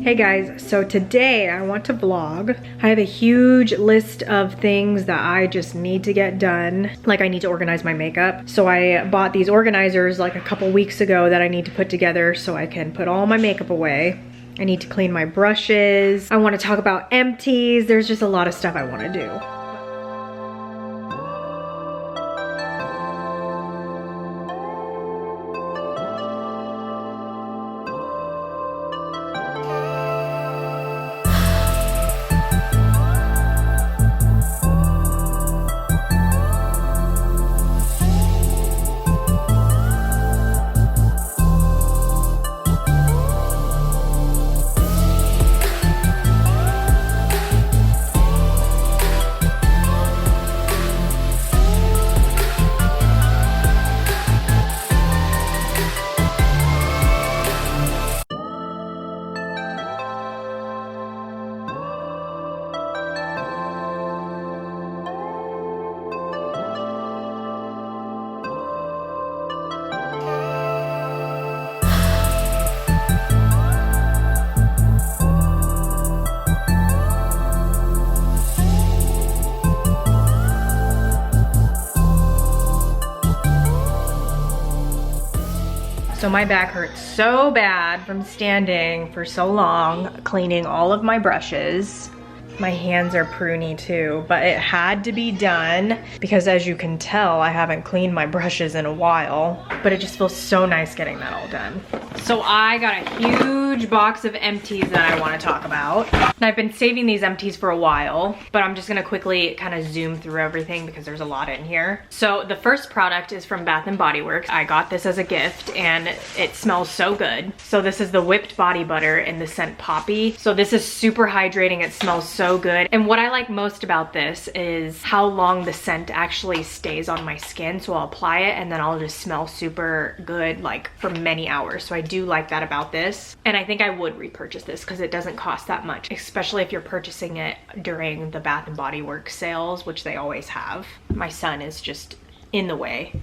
Hey guys, so today I want to vlog. I have a huge list of things that I just need to get done. Like I need to organize my makeup. So I bought these organizers like a couple weeks ago that I need to put together so I can put all my makeup away. I need to clean my brushes. I want to talk about empties. There's just a lot of stuff I want to do. So my back hurts so bad from standing for so long, cleaning all of my brushes. My hands are pruny too, but it had to be done because as you can tell, I haven't cleaned my brushes in a while, but it just feels so nice getting that all done. So I got a huge box of empties that I want to talk about. And I've been saving these empties for a while, but I'm just gonna quickly kind of zoom through everything because there's a lot in here. So the first product is from Bath & Body Works. I got this as a gift and it smells so good. So this is the whipped body butter in the scent Poppy. So this is super hydrating. It smells so good. And what I like most about this is how long the scent actually stays on my skin. So I'll apply it and then I'll just smell super good like for many hours. So I do like that about this. And I think I would repurchase this because it doesn't cost that much, especially if you're purchasing it during the Bath & Body Works sales, which they always have. My son is just in the way.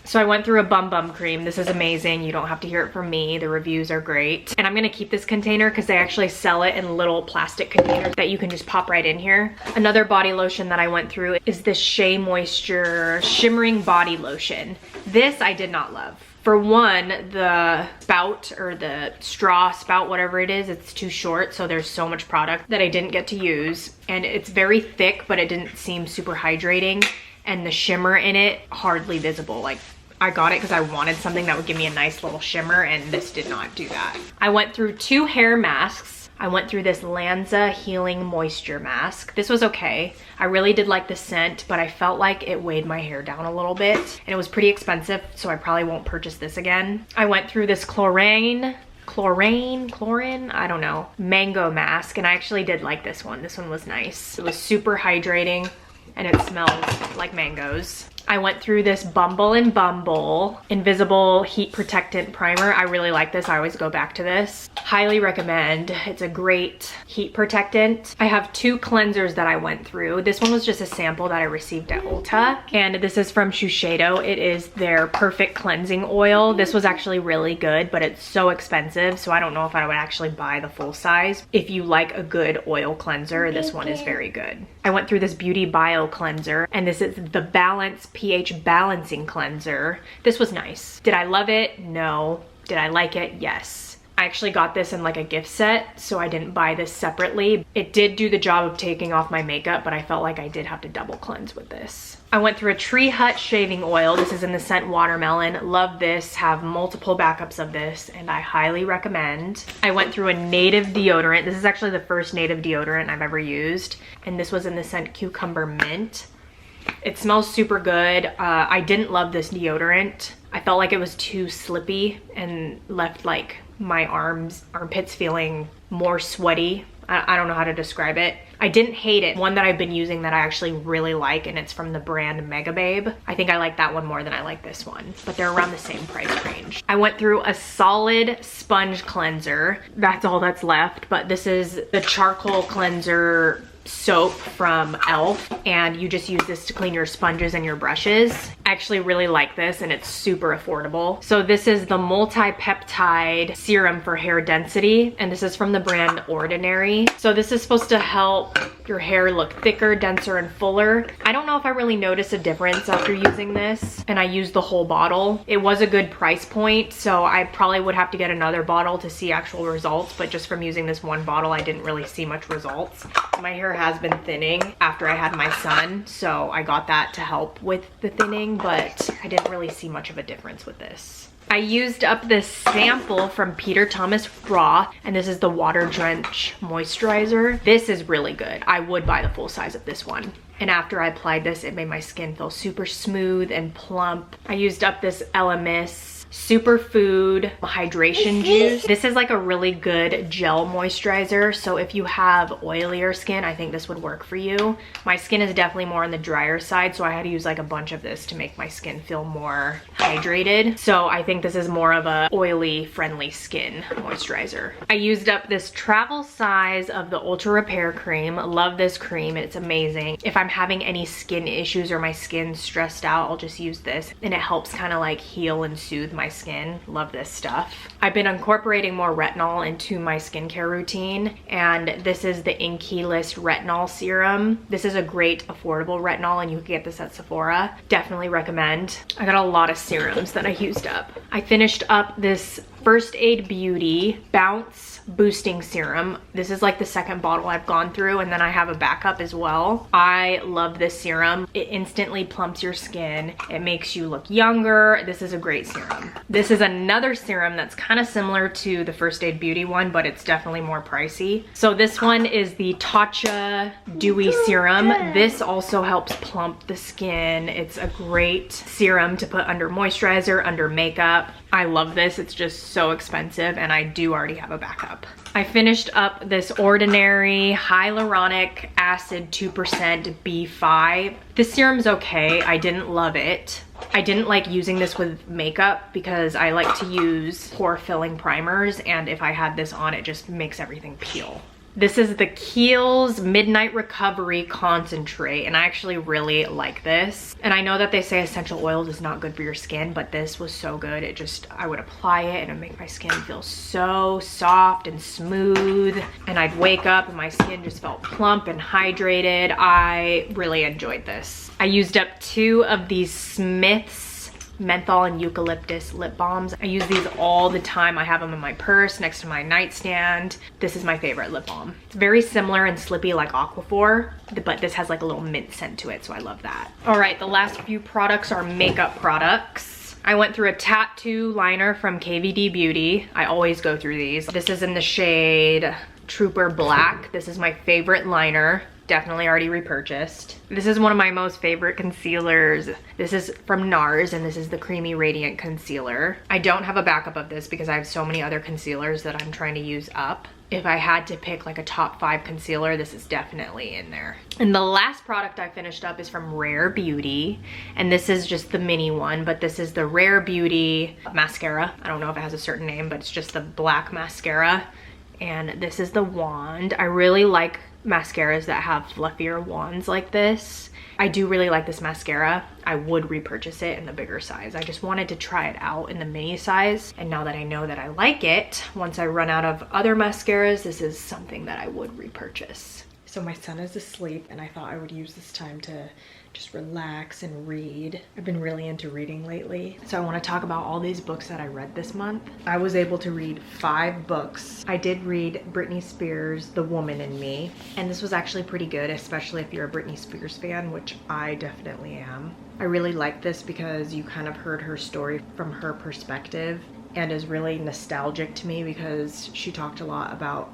So I went through a Bum Bum cream. This is amazing. You don't have to hear it from me. The reviews are great. And I'm gonna keep this container because they actually sell it in little plastic containers that you can just pop right in here. Another body lotion that I went through is this Shea Moisture Shimmering Body Lotion. This I did not love. For one, the spout or the straw spout, whatever it is, it's too short. So there's so much product that I didn't get to use. And it's very thick, but it didn't seem super hydrating. And the shimmer in it, hardly visible. Like I got it because I wanted something that would give me a nice little shimmer and this did not do that. I went through 2 hair masks. I went through this Lanza Healing Moisture Mask. This was okay. I really did like the scent, but I felt like it weighed my hair down a little bit and it was pretty expensive, so I probably won't purchase this again. I went through this chlorine, I don't know, mango mask, and I actually did like this one. This one was nice. It was super hydrating and it smells like mangoes. I went through this Bumble and Bumble Invisible Heat Protectant Primer. I really like this. I always go back to this. Highly recommend. It's a great heat protectant. I have 2 cleansers that I went through. This one was just a sample that I received at Ulta. And this is from Shiseido. It is their Perfect Cleansing Oil. This was actually really good, but it's so expensive. So I don't know if I would actually buy the full size. If you like a good oil cleanser, this one is very good. I went through this Beauty Bio Cleanser, and this is the Balance pH Balancing Cleanser. This was nice. Did I love it? No. Did I like it? Yes. I actually got this in like a gift set, so I didn't buy this separately. It did do the job of taking off my makeup, but I felt like I did have to double cleanse with this. I went through a Tree Hut Shaving Oil. This is in the scent Watermelon. Love this, have multiple backups of this, and I highly recommend. I went through a Native deodorant. This is actually the first Native deodorant I've ever used, and this was in the scent Cucumber Mint. It smells super good. I didn't love this deodorant. I felt like it was too slippy and left like my armpits feeling more sweaty. I don't know how to describe it. I didn't hate it. One that I've been using that I actually really like, and it's from the brand Mega Babe. I think I like that one more than I like this one, but they're around the same price range. I went through a solid sponge cleanser. That's all that's left, but this is the charcoal cleanser soap from e.l.f. and you just use this to clean your sponges and your brushes. I actually really like this and it's super affordable. So this is the multi-peptide serum for hair density and this is from the brand Ordinary. So this is supposed to help your hair look thicker, denser, and fuller. I don't know if I really noticed a difference after using this, and I used the whole bottle. It was a good price point, so I probably would have to get another bottle to see actual results, but just from using this one bottle, I didn't really see much results. My hair has been thinning after I had my son, so I got that to help with the thinning, but I didn't really see much of a difference with this. I used up this sample from Peter Thomas Raw, and this is the Water Drench Moisturizer. This is really good. I would buy the full size of this one. And after I applied this, it made my skin feel super smooth and plump. I used up this Lamaeee Superfood Hydration Juice. This is like a really good gel moisturizer, so if you have oilier skin, I think this would work for you. My skin is definitely more on the drier side, so I had to use like a bunch of this to make my skin feel more hydrated. So I think this is more of a oily friendly skin moisturizer. I used up this travel size of the Ultra Repair Cream. Love this cream, it's amazing. If I'm having any skin issues or my skin's stressed out, I'll just use this and it helps kind of like heal and soothe my skin. Love this stuff. I've been incorporating more retinol into my skincare routine, and this is the Inkey List Retinol Serum. This is a great affordable retinol and you can get this at Sephora. Definitely recommend. I got a lot of serums that I used up. I finished up this First Aid Beauty Bounce Boosting Serum. This is like the second bottle I've gone through, and then I have a backup as well. I love this serum. It instantly plumps your skin. It makes you look younger. This is a great serum. This is another serum that's kind of similar to the First Aid Beauty one, but it's definitely more pricey. So this one is the Tatcha Dewy Serum. This also helps plump the skin. It's a great serum to put under moisturizer, under makeup. I love this. It's just so expensive and I do already have a backup. I finished up this Ordinary Hyaluronic Acid 2% B5. This serum's okay. I didn't love it. I didn't like using this with makeup because I like to use pore filling primers, and if I had this on, it just makes everything peel. This is the Kiehl's Midnight Recovery Concentrate, and I actually really like this. And I know that they say essential oils is not good for your skin, but this was so good. It just, I would apply it and it would make my skin feel so soft and smooth. And I'd wake up and my skin just felt plump and hydrated. I really enjoyed this. I used up 2 of these Smith's menthol and eucalyptus lip balms. I use these all the time. I have them in my purse next to my nightstand. This is my favorite lip balm. It's very similar and slippy like Aquaphor, but this has like a little mint scent to it, so I love that. All right, the last few products are makeup products. I went through a tattoo liner from KVD Beauty. I always go through these. This is in the shade Trooper Black. This is my favorite liner. Definitely already repurchased. This is one of my most favorite concealers. This is from NARS, and this is the Creamy Radiant Concealer. I don't have a backup of this because I have so many other concealers that I'm trying to use up. If I had to pick like a top 5 concealer, this is definitely in there. And the last product I finished up is from Rare Beauty, and this is just the mini one, but this is the Rare Beauty mascara. I don't know if it has a certain name, but it's just the black mascara. And this is the wand. I really like mascaras that have fluffier wands like this. I do really like this mascara. I would repurchase it in the bigger size. I just wanted to try it out in the mini size, and now that I know that I like it, once I run out of other mascaras, this is something that I would repurchase. So my son is asleep and I thought I would use this time to just relax and read. I've been really into reading lately. So I want to talk about all these books that I read this month. I was able to read 5 books. I did read Britney Spears' The Woman in Me, and this was actually pretty good, especially if you're a Britney Spears fan, which I definitely am. I really like this because you kind of heard her story from her perspective, and is really nostalgic to me because she talked a lot about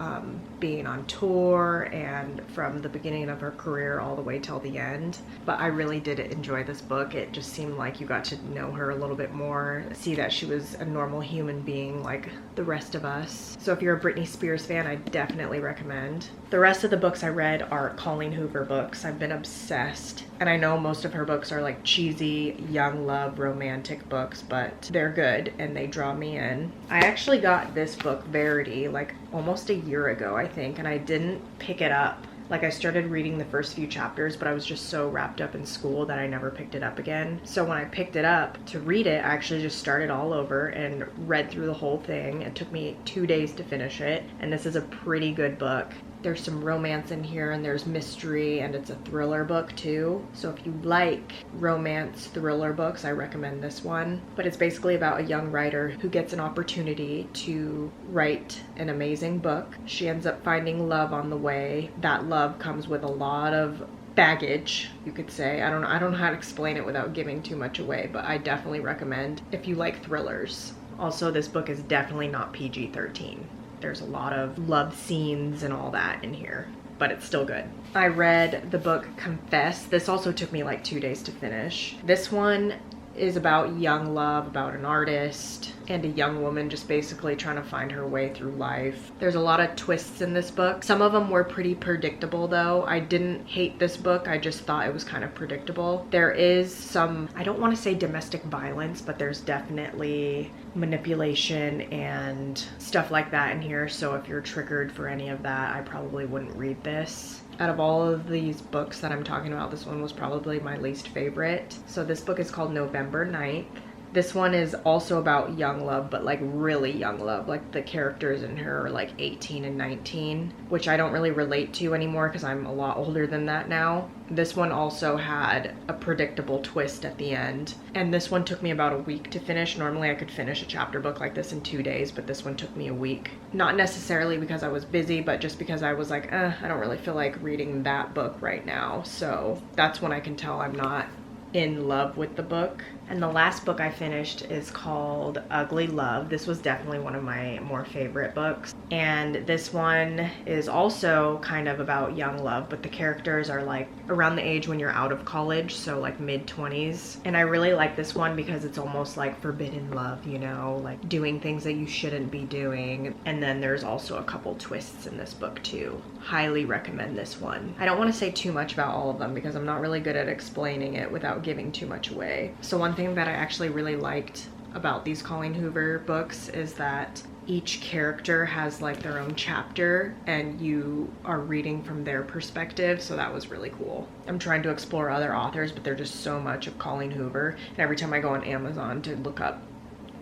being on tour and from the beginning of her career all the way till the end. But I really did enjoy this book. It just seemed like you got to know her a little bit more, see that she was a normal human being like the rest of us. So if you're a Britney Spears fan, I definitely recommend. The rest of the books I read are Colleen Hoover books. I've been obsessed. And I know most of her books are like cheesy, young love, romantic books, but they're good and they draw me in. I actually got this book, Verity, like almost a year ago, I think, and I didn't pick it up Like I started reading the first few chapters, but I was just so wrapped up in school that I never picked it up again. So when I picked it up to read it, I actually just started all over and read through the whole thing. It took me 2 days to finish it, and this is a pretty good book. There's some romance in here, and there's mystery, and it's a thriller book too. So if you like romance thriller books, I recommend this one. But it's basically about a young writer who gets an opportunity to write an amazing book. She ends up finding love on the way. That love comes with a lot of baggage, you could say. I don't know how to explain it without giving too much away, but I definitely recommend if you like thrillers. Also, this book is definitely not PG-13. There's a lot of love scenes and all that in here, but it's still good. I read the book Confess. This also took me like 2 days to finish. This one is about young love, about an artist and a young woman just basically trying to find her way through life. There's a lot of twists in this book. Some of them were pretty predictable though. I didn't hate this book, I just thought it was kind of predictable. There is some, I don't want to say domestic violence, but there's definitely manipulation and stuff like that in here. So if you're triggered for any of that, I probably wouldn't read this. Out of all of these books that I'm talking about, this one was probably my least favorite. So this book is called November 9th. This one is also about young love, but like really young love. Like the characters in her are like 18 and 19, which I don't really relate to anymore because I'm a lot older than that now. This one also had a predictable twist at the end. And this one took me about a week to finish. Normally I could finish a chapter book like this in 2 days, but this one took me a week. Not necessarily because I was busy, but just because I was like, I don't really feel like reading that book right now. So that's when I can tell I'm not in love with the book. And the last book I finished is called Ugly Love. This was definitely one of my more favorite books. And this one is also kind of about young love, but the characters are like around the age when you're out of college, so like mid-20s. And I really like this one because it's almost like forbidden love, you know, like doing things that you shouldn't be doing. And then there's also a couple twists in this book too. Highly recommend this one. I don't want to say too much about all of them because I'm not really good at explaining it without giving too much away. So one thing that I actually really liked about these Colleen Hoover books is that each character has like their own chapter and you are reading from their perspective, so that was really cool. I'm trying to explore other authors, but there's just so much of Colleen Hoover, and every time I go on Amazon to look up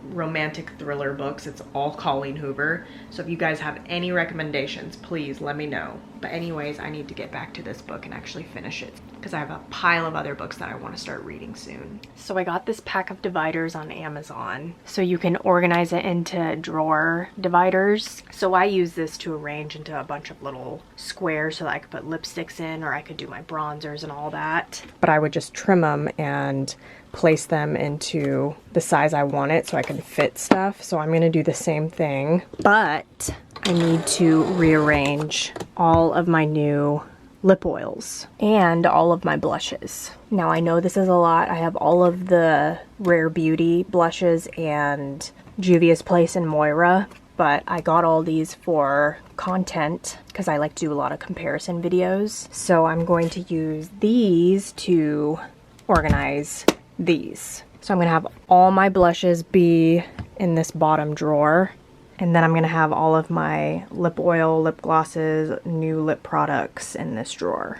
romantic thriller books, it's all Colleen Hoover. So if you guys have any recommendations, please let me know. But anyways, I need to get back to this book and actually finish it because I have a pile of other books that I want to start reading soon. So I got this pack of dividers on Amazon, so you can organize it into drawer dividers. So I use this to arrange into a bunch of little squares so that I could put lipsticks in, or I could do my bronzers and all that. But I would just trim them and place them into the size I want it so I can fit stuff. So I'm gonna do the same thing, but I need to rearrange all of my new lip oils and all of my blushes. Now I know this is a lot. I have all of the Rare Beauty blushes and Juvia's Place and Moira, but I got all these for content because I like to do a lot of comparison videos. So I'm going to use these to organize these. So I'm gonna have all my blushes be in this bottom drawer, and then I'm gonna have all of my lip oil, lip glosses, new lip products in this drawer.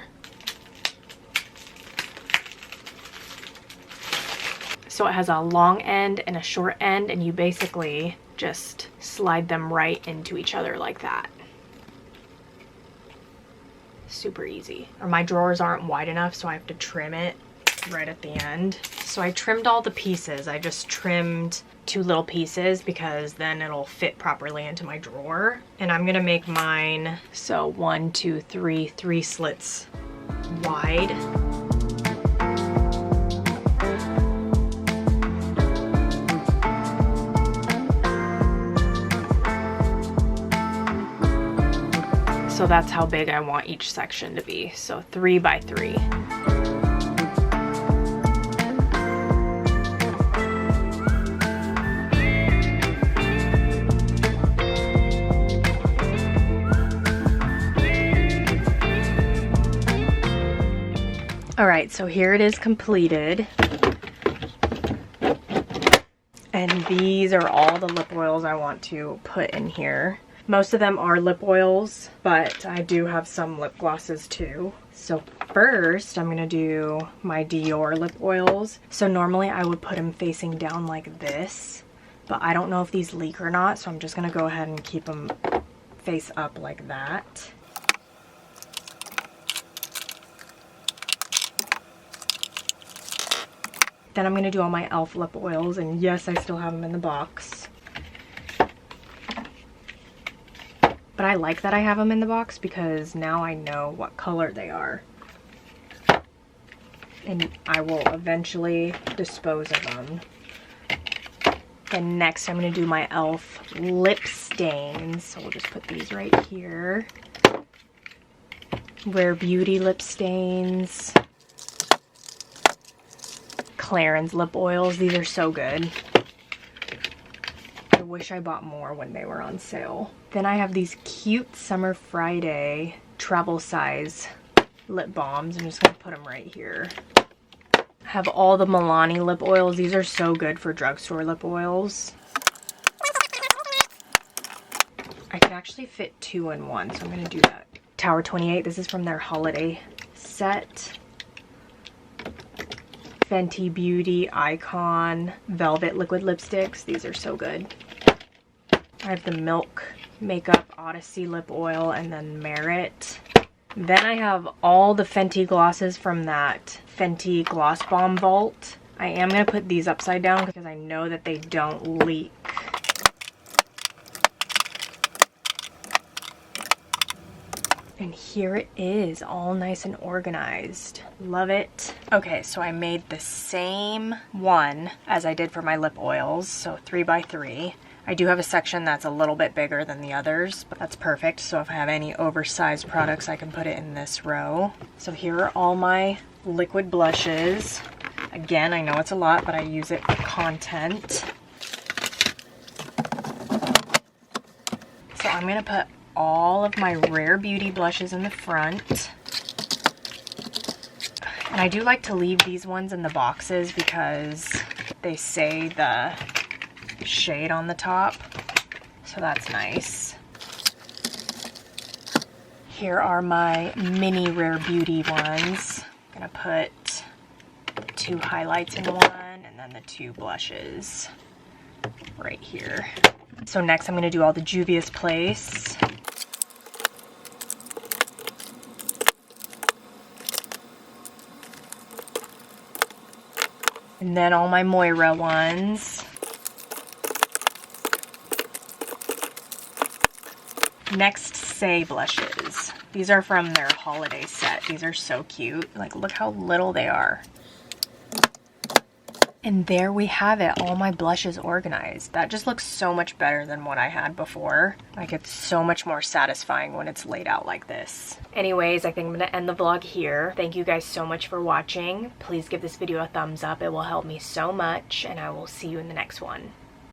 So it has a long end and a short end, and you basically just slide them right into each other like that. Super easy. Or my drawers aren't wide enough, so I have to trim it right at the end. So I trimmed all the pieces. I just trimmed 2 little pieces because then it'll fit properly into my drawer. And I'm gonna make mine, so 1, 2, 3, 3 slits wide. So that's how big I want each section to be. So 3 by 3. All right, so here it is completed. And these are all the lip oils I want to put in here. Most of them are lip oils, but I do have some lip glosses too. So first, I'm gonna do my Dior lip oils. So normally I would put them facing down like this, but I don't know if these leak or not, so I'm just gonna go ahead and keep them face up like that. Then I'm gonna do all my e.l.f. lip oils, and yes, I still have them in the box. But I like that I have them in the box because now I know what color they are. And I will eventually dispose of them. Then next I'm gonna do my e.l.f. lip stains. So we'll just put these right here. Rare Beauty lip stains. Clarins lip oils. These are so good. I wish I bought more when they were on sale. Then I have these cute Summer Friday travel size lip balms. I'm just gonna put them right here. I have all the Milani lip oils. These are so good for drugstore lip oils. I can actually fit 2 in one, so I'm gonna do that. Tower 28, this is from their holiday set. Fenty Beauty Icon Velvet liquid lipsticks. These are so good. I have the Milk Makeup Odyssey lip oil and then Merit. Then I have all the Fenty glosses from that Fenty Gloss Bomb Vault. I am going to put these upside down because I know that they don't leak. And here it is, all nice and organized. Love it. Okay, so I made the same one as I did for my lip oils, so 3 by 3. I do have a section that's a little bit bigger than the others, but that's perfect. So if I have any oversized products, I can put it in this row. So here are all my liquid blushes. Again, I know it's a lot, but I use it for content. So I'm gonna put all of my Rare Beauty blushes in the front. And I do like to leave these ones in the boxes because they say the shade on the top, so that's nice. Here are my mini Rare Beauty ones. I'm gonna put 2 highlights in one and then the 2 blushes right here. So next I'm gonna do all the Juvia's Place. And then all my Moira ones. Next, Say blushes. These are from their holiday set. These are so cute. Like, look how little they are. And there we have it, all my blushes organized. That just looks so much better than what I had before. Like, it's so much more satisfying when it's laid out like this. Anyways, I think I'm gonna end the vlog here. Thank you guys so much for watching. Please give this video a thumbs up. It will help me so much, and I will see you in the next one.